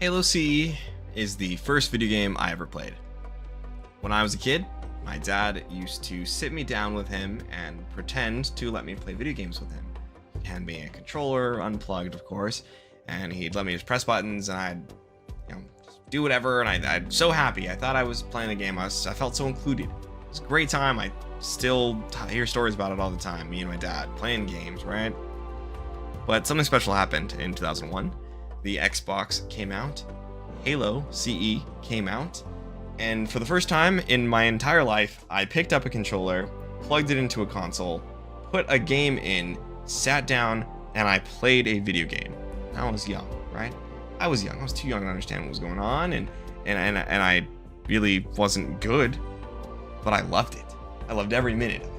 Halo CE is the first video game I ever played. When I was a kid, my dad used to sit me down with him and pretend to let me play video games with him. He'd hand me a controller, unplugged of course, and he'd let me just press buttons and I'd just do whatever, and I'd so happy. I thought I was playing a game. I felt so included. It was a great time. I still hear stories about it all the time, me and my dad playing games, right? But something special happened in 2001. The Xbox came out, Halo CE came out, and for the first time in my entire life, I picked up a controller, plugged it into a console, put a game in, sat down, and I played a video game. I was young, right? I was young. I was too young to understand what was going on, and I really wasn't good, but I loved it. I loved every minute of it.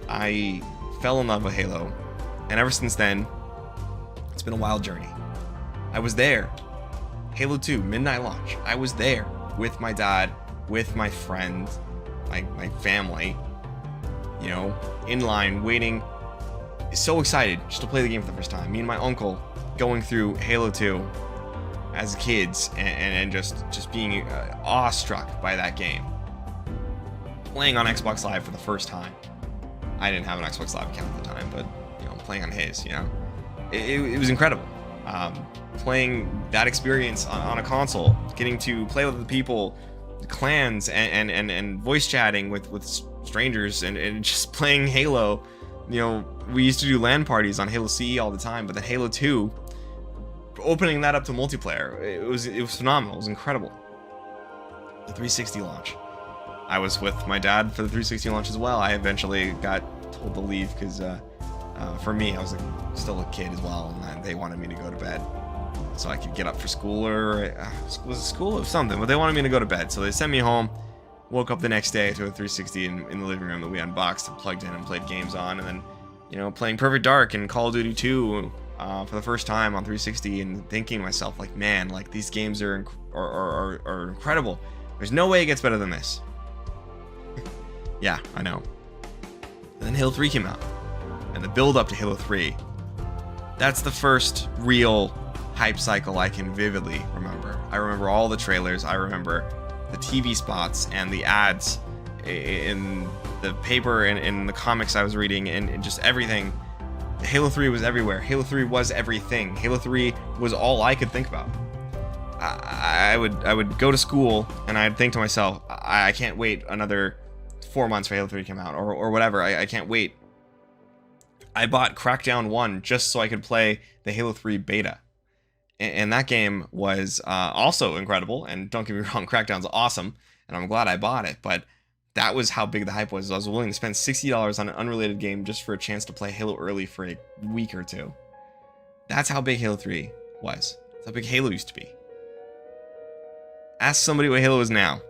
I fell in love with Halo, and ever since then, it's been a wild journey. I was there. Halo 2, midnight launch. I was there with my dad, with my friends, my family, in line, waiting. So excited just to play the game for the first time. Me and my uncle going through Halo 2 as kids and just being awestruck by that game. Playing on Xbox Live for the first time. I didn't have an Xbox Live account at the time, but playing on his, it was incredible. Playing that experience on a console, getting to play with the people, clans, and voice chatting with strangers, and just playing Halo. We used to do LAN parties on Halo CE all the time, but then Halo 2, opening that up to multiplayer, it was phenomenal. It was incredible. The 360 launch. I was with my dad for the 360 launch as well. I eventually got told to leave because for me, I was still a kid as well, and they wanted me to go to bed so I could get up for school, or was it school or something, but they wanted me to go to bed, so they sent me home. Woke up the next day to a 360 in the living room that we unboxed and plugged in and played games on, and then playing Perfect Dark and Call of Duty 2 for the first time on 360, and thinking to myself, man, these games are incredible. There's no way it gets better than this. Yeah, I know. And then Halo 3 came out, and the build up to Halo 3, that's the first real hype cycle I can vividly remember. I remember all the trailers. I remember the TV spots and the ads in the paper and in the comics I was reading, and just everything. Halo 3 was everywhere. Halo 3 was everything. Halo 3 was all I could think about. I would go to school and I'd think to myself, I can't wait another 4 months for Halo 3 to come out, or whatever. I can't wait. I bought Crackdown 1 just so I could play the Halo 3 beta. And that game was also incredible. And don't get me wrong, Crackdown's awesome, and I'm glad I bought it. But that was how big the hype was. I was willing to spend $60 on an unrelated game just for a chance to play Halo early for a week or two. That's how big Halo 3 was. That's how big Halo used to be. Ask somebody what Halo is now,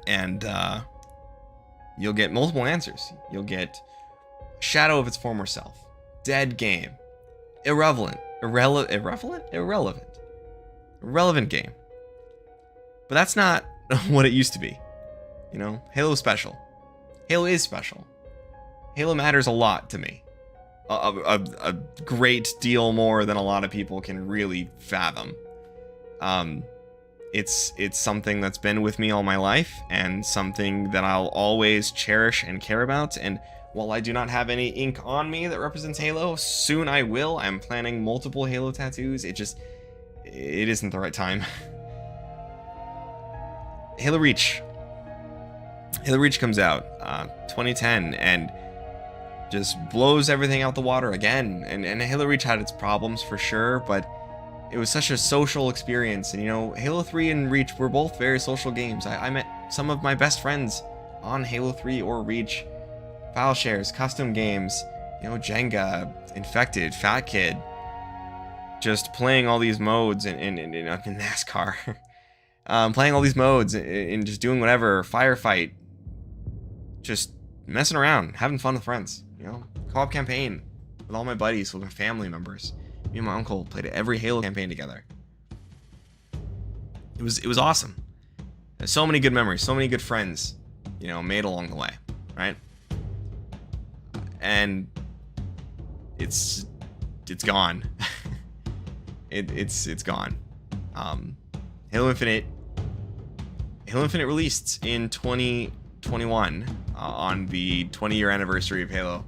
and you'll get multiple answers. You'll get shadow of its former self, dead game, irrelevant game. But that's not what it used to be. Halo is special. Halo is special. Halo matters a lot to me. A great deal more than a lot of people can really fathom. It's something that's been with me all my life, and something that I'll always cherish and care about. And while I do not have any ink on me that represents Halo, soon I will. I'm planning multiple Halo tattoos. It isn't the right time. Halo Reach. Halo Reach comes out 2010 and just blows everything out the water again. And Halo Reach had its problems for sure, but it was such a social experience. And Halo 3 and Reach were both very social games. I met some of my best friends on Halo 3 or Reach. File shares, custom games, Jenga, Infected, Fat Kid, just playing all these modes in NASCAR, playing all these modes and just doing whatever, firefight, just messing around, having fun with friends, co-op campaign with all my buddies, with my family members. Me and my uncle played every Halo campaign together. It was awesome. There's so many good memories, so many good friends, made along the way, right? And it's gone. It's gone. Halo Infinite released in 2021 on the 20-year anniversary of Halo.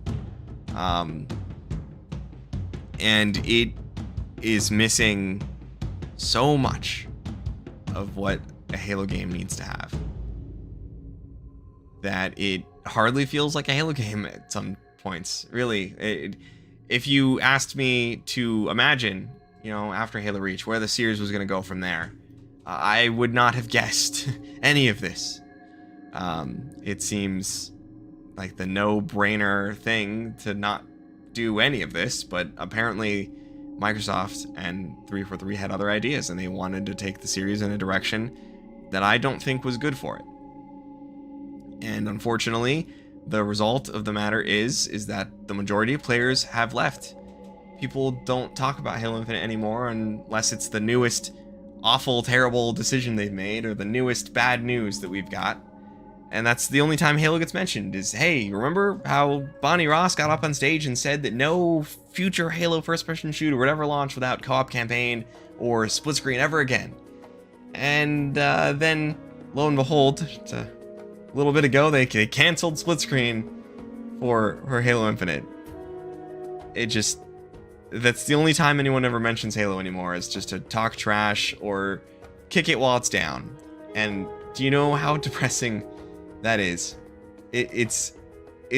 And it is missing so much of what a Halo game needs to have that it hardly feels like a Halo game at some points. Really, if you asked me to imagine, after Halo Reach, where the series was going to go from there, I would not have guessed any of this. It seems like the no-brainer thing to not do any of this, but apparently Microsoft and 343 had other ideas, and they wanted to take the series in a direction that I don't think was good for it. And unfortunately, the result of the matter is that the majority of players have left. People don't talk about Halo Infinite anymore unless it's the newest awful, terrible decision they've made or the newest bad news that we've got. And that's the only time Halo gets mentioned is, hey, remember how Bonnie Ross got up on stage and said that no future Halo first-person shooter would ever launch without co-op campaign or split screen ever again? And then, lo and behold, just a little bit ago, they canceled split screen for Halo Infinite. That's the only time anyone ever mentions Halo anymore, is just to talk trash or kick it while it's down. And do you know how depressing that is? It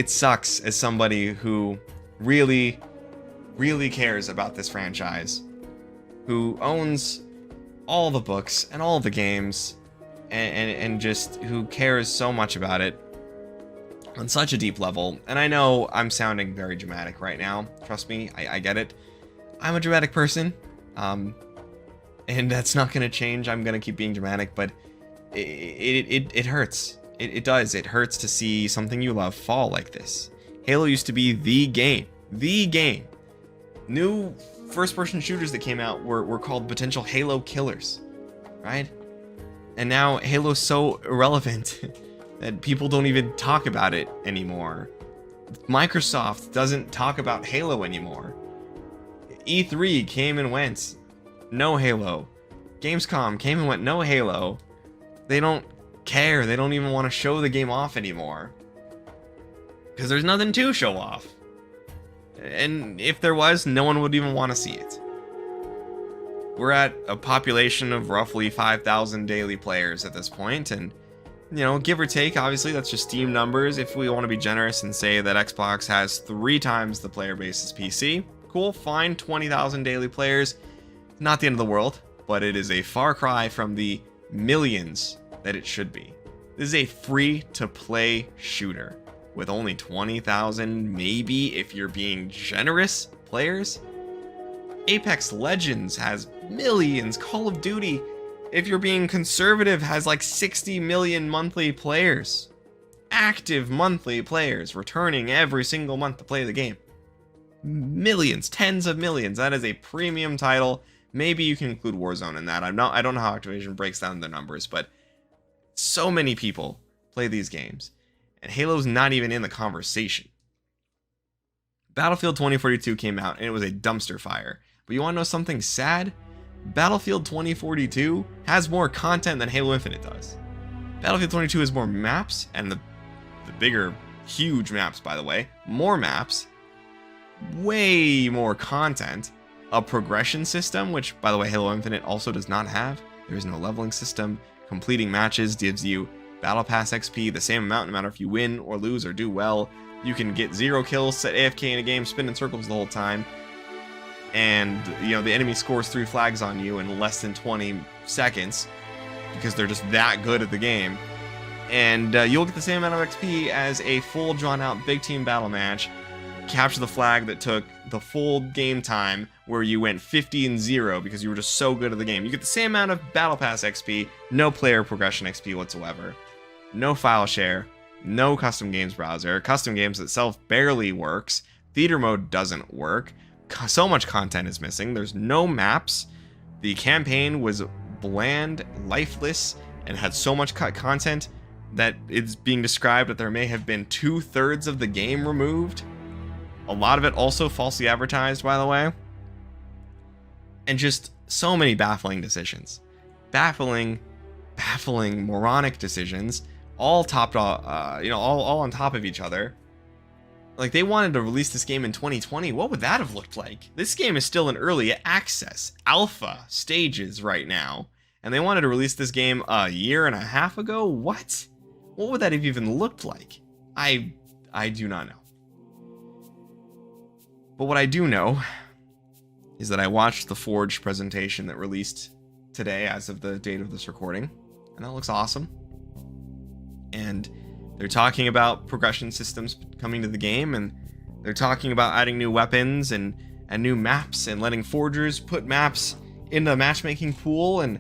sucks as somebody who really, really cares about this franchise, who owns all the books and all the games, and just who cares so much about it on such a deep level. And I know I'm sounding very dramatic right now. Trust me, I get it. I'm a dramatic person, and that's not going to change. I'm going to keep being dramatic, but it hurts. It does. It hurts to see something you love fall like this. Halo used to be the game. The game. New first-person shooters that came out were called potential Halo killers, right? And now Halo's so irrelevant that people don't even talk about it anymore. Microsoft doesn't talk about Halo anymore. E3 came and went, no Halo. Gamescom came and went, no Halo. They don't care. They don't even want to show the game off anymore, because there's nothing to show off. And if there was, no one would even want to see it. We're at a population of roughly 5,000 daily players at this point, and give or take, obviously that's just Steam numbers. If we want to be generous and say that Xbox has 3 times the player base as PC, cool, fine, 20,000 daily players, not the end of the world, but it is a far cry from the millions that it should be. This is a free-to-play shooter with only 20,000, maybe if you're being generous, players. Apex Legends has millions. Call of Duty, if you're being conservative, has like 60 million monthly players. Active monthly players returning every single month to play the game. Millions, tens of millions. That is a premium title. Maybe you can include Warzone in that. I don't know how Activision breaks down the numbers, but so many people play these games, and Halo's not even in the conversation. Battlefield 2042 came out, and it was a dumpster fire. But you want to know something sad? Battlefield 2042 has more content than Halo Infinite does. Battlefield 22 has more maps, and the bigger, huge maps, by the way. More maps, way more content, a progression system, which, by the way, Halo Infinite also does not have. There is no leveling system. Completing matches gives you Battle Pass XP, the same amount no matter if you win or lose or do well. You can get 0 kills, set AFK in a game, spin in circles the whole time, and the enemy scores 3 flags on you in less than 20 seconds because they're just that good at the game. And you'll get the same amount of XP as a full drawn-out big team battle match. Capture the flag that took the full game time, where you went 50-0 because you were just so good at the game. You get the same amount of Battle Pass XP, no player progression XP whatsoever, no file share, no custom games browser, custom games itself barely works, theater mode doesn't work, so much content is missing, there's no maps, the campaign was bland, lifeless, and had so much content that it's being described that there may have been 2/3 of the game removed. A lot of it also falsely advertised, by the way. And just so many baffling decisions. Baffling, moronic decisions, all topped off, all on top of each other. Like, they wanted to release this game in 2020. What would that have looked like? This game is still in early access, alpha stages right now. And they wanted to release this game a year and a half ago? What? What would that have even looked like? I do not know. But what I do know is that I watched the Forge presentation that released today as of the date of this recording. And that looks awesome. And they're talking about progression systems coming to the game, and they're talking about adding new weapons and new maps, and letting forgers put maps in the matchmaking pool, and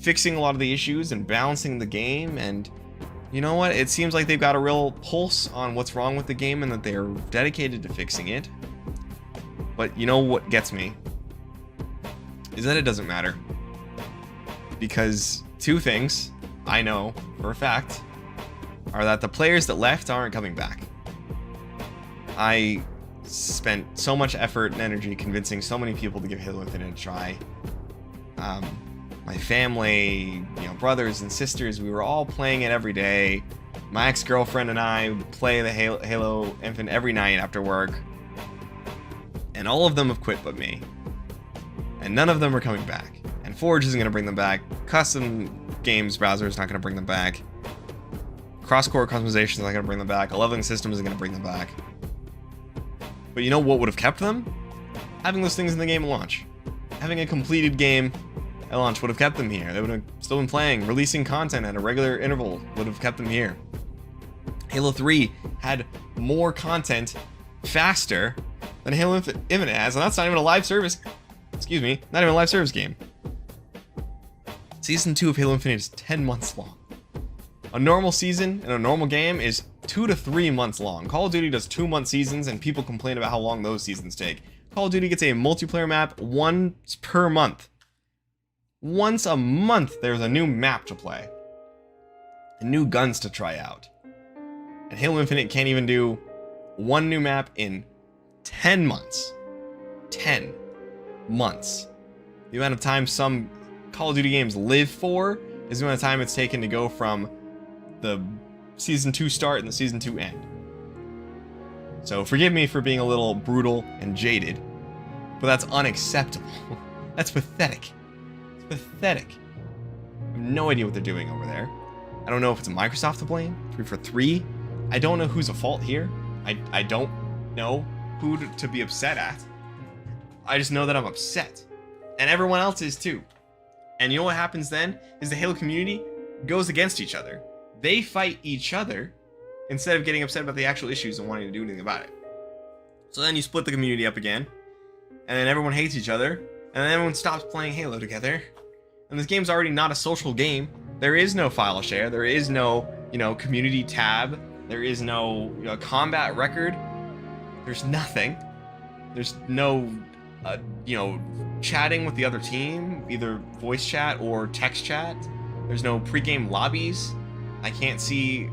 fixing a lot of the issues and balancing the game. And you know what? It seems like they've got a real pulse on what's wrong with the game and that they're dedicated to fixing it. But you know what gets me? Is that it doesn't matter. Because two things I know for a fact are that the players that left aren't coming back. I spent so much effort and energy convincing so many people to give Halo Infinite a try. My family, brothers and sisters, we were all playing it every day. My ex-girlfriend and I play the Halo Infinite every night after work. And all of them have quit but me. And none of them are coming back. And Forge isn't going to bring them back. Custom games browser is not going to bring them back. Cross-core customization is not going to bring them back. A leveling system isn't going to bring them back. But you know what would have kept them? Having those things in the game at launch. Having a completed game at launch would have kept them here. They would have still been playing. Releasing content at a regular interval would have kept them here. Halo 3 had more content faster than Halo Infinite has, and that's not even a live service. Excuse me, not even a live service game. Season 2 of Halo Infinite is 10 months long. A normal season in a normal game is 2 to 3 months long. Call of Duty does 2-month seasons, and people complain about how long those seasons take. Call of Duty gets a multiplayer map once per month. Once a month, there's a new map to play. And new guns to try out. And Halo Infinite can't even do one new map in 10 months. 10 months. The amount of time some Call of Duty games live for is the amount of time it's taken to go from the Season 2 start and the Season 2 end. So forgive me for being a little brutal and jaded, but that's unacceptable. That's pathetic. It's pathetic. I have no idea what they're doing over there. I don't know if it's Microsoft to blame, 343. I don't know who's at fault here. I don't know who to be upset at. I just know that I'm upset. And everyone else is too. And you know what happens then? Is the Halo community goes against each other. They fight each other instead of getting upset about the actual issues and wanting to do anything about it. So then you split the community up again, and then everyone hates each other, and then everyone stops playing Halo together. And this game's already not a social game. There is no file share. There is no, community tab. There is no combat record. There's nothing. There's no, chatting with the other team, either voice chat or text chat. There's no pregame lobbies. I can't see,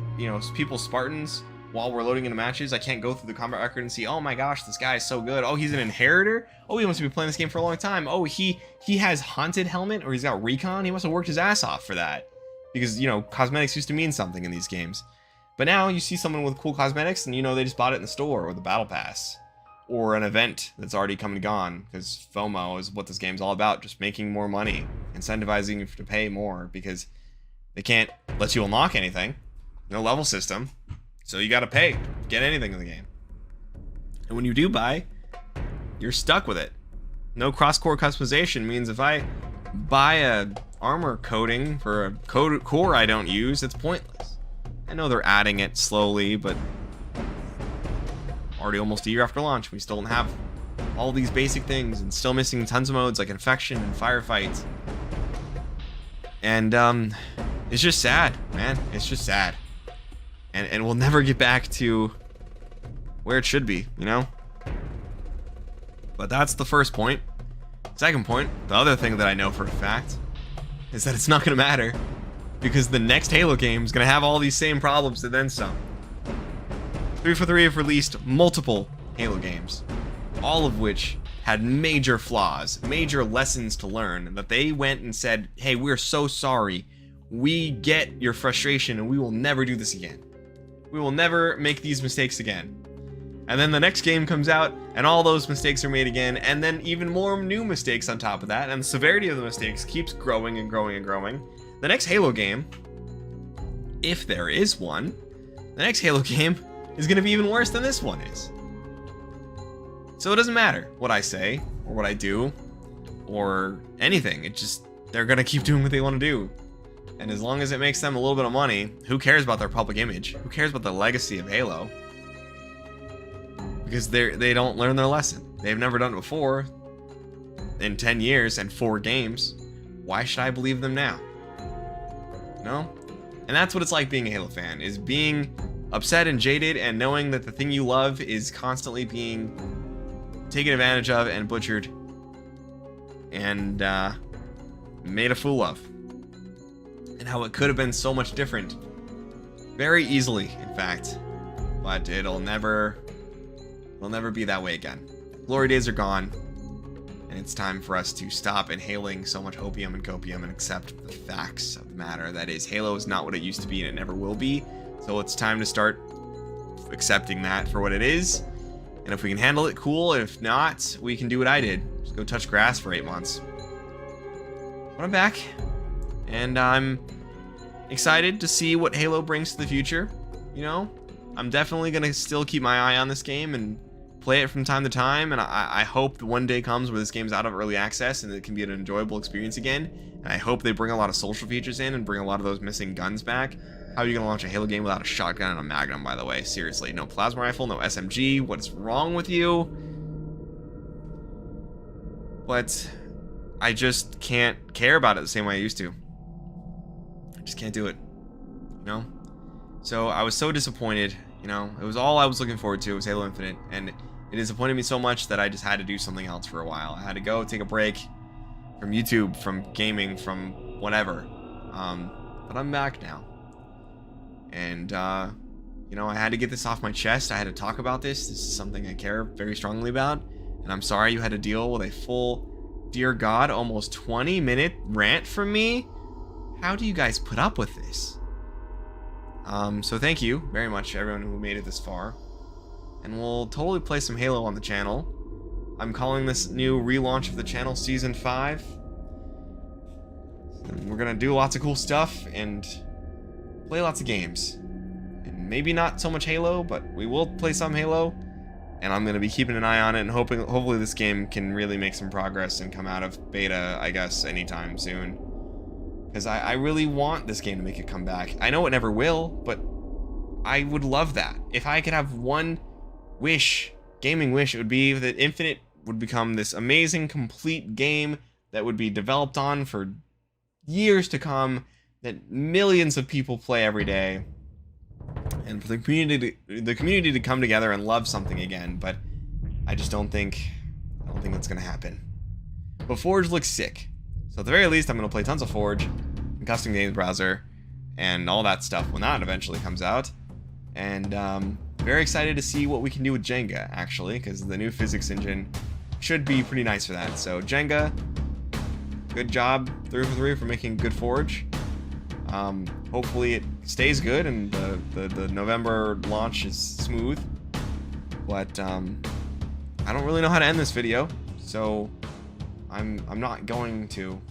people's Spartans while we're loading into matches. I can't go through the combat record and see, oh my gosh, this guy is so good. Oh, he's an inheritor. Oh, he must be playing this game for a long time. Oh, he has Haunted Helmet, or he's got Recon. He must have worked his ass off for that. Because, cosmetics used to mean something in these games. But now you see someone with cool cosmetics and they just bought it in the store or the battle pass. Or an event that's already come and gone. Because FOMO is what this game's all about. Just making more money. Incentivizing you to pay more. Because they can't let you unlock anything. No level system. So you gotta pay to get anything in the game. And when you do buy, you're stuck with it. No cross-core customization means if I buy a armor coating for a core I don't use, it's pointless. I know they're adding it slowly, but already almost a year after launch, we still don't have all these basic things, and still missing tons of modes like infection and firefights. And it's just sad, man. It's just sad. And we'll never get back to where it should be, But that's the first point. Second point, the other thing that I know for a fact, is that it's not going to matter. Because the next Halo game is going to have all these same problems and then some. 343 have released multiple Halo games, all of which had major flaws, major lessons to learn, that they went and said, hey, we're so sorry. We get your frustration and we will never do this again. We will never make these mistakes again. And then the next game comes out and all those mistakes are made again, and then even more new mistakes on top of that, and the severity of the mistakes keeps growing and growing and growing. The next Halo game, if there is one, the next Halo game is going to be even worse than this one is. So it doesn't matter what I say or what I do or anything. It just, they're going to keep doing what they want to do. And as long as it makes them a little bit of money, who cares about their public image? Who cares about the legacy of Halo? Because they don't learn their lesson. They've never done it before in 10 years and 4 games. Why should I believe them now? No? And that's what it's like being a Halo fan, is being upset and jaded and knowing that the thing you love is constantly being taken advantage of and butchered and made a fool of. And how it could have been so much different. Very easily, in fact. But it'll never be that way again. Glory days are gone. And it's time for us to stop inhaling so much opium and copium and accept the facts of the matter. That is, Halo is not what it used to be and it never will be. So it's time to start accepting that for what it is. And if we can handle it, cool. If not, we can do what I did. Just go touch grass for 8 months. But I'm back. And I'm excited to see what Halo brings to the future. You know, I'm definitely going to still keep my eye on this game and play it from time to time. And I hope that one day comes where this game's out of early access and it can be an enjoyable experience again. And I hope they bring a lot of social features in and bring a lot of those missing guns back. How are you going to launch a Halo game without a shotgun and a magnum, by the way? Seriously, no plasma rifle, no SMG. What's wrong with you? But I just can't care about it the same way I used to. I just can't do it, you know? So I was so disappointed, you know? It was all I was looking forward to, was Halo Infinite, and it disappointed me so much that I just had to do something else for a while. I had to go take a break from YouTube, from gaming, from whatever. But I'm back now. And, you know, I had to get this off my chest. I had to talk about this. This is something I care very strongly about. And I'm sorry you had to deal with a full, dear God, almost 20-minute rant from me. How do you guys put up with this? So thank you very much, everyone who made it this far. And we'll totally play some Halo on the channel. I'm calling this new relaunch of the channel Season 5. And we're gonna do lots of cool stuff and play lots of games. And maybe not so much Halo, but we will play some Halo. And I'm gonna be keeping an eye on it and hopefully this game can really make some progress and come out of beta, I guess, anytime soon. Because I really want this game to make a comeback. I know it never will, but I would love that. If I could have one wish, gaming wish, it would be that Infinite would become this amazing, complete game that would be developed on for years to come, that millions of people play every day, and for the community to come together and love something again. But I just don't think that's gonna happen. But Forge looks sick. So at the very least, I'm going to play tons of Forge, and Custom Games Browser, and all that stuff when that eventually comes out. And very excited to see what we can do with Jenga, actually, because the new physics engine should be pretty nice for that. So Jenga, good job 3 for 3 for making good Forge. Hopefully it stays good and the November launch is smooth. But I don't really know how to end this video, so I'm not going to.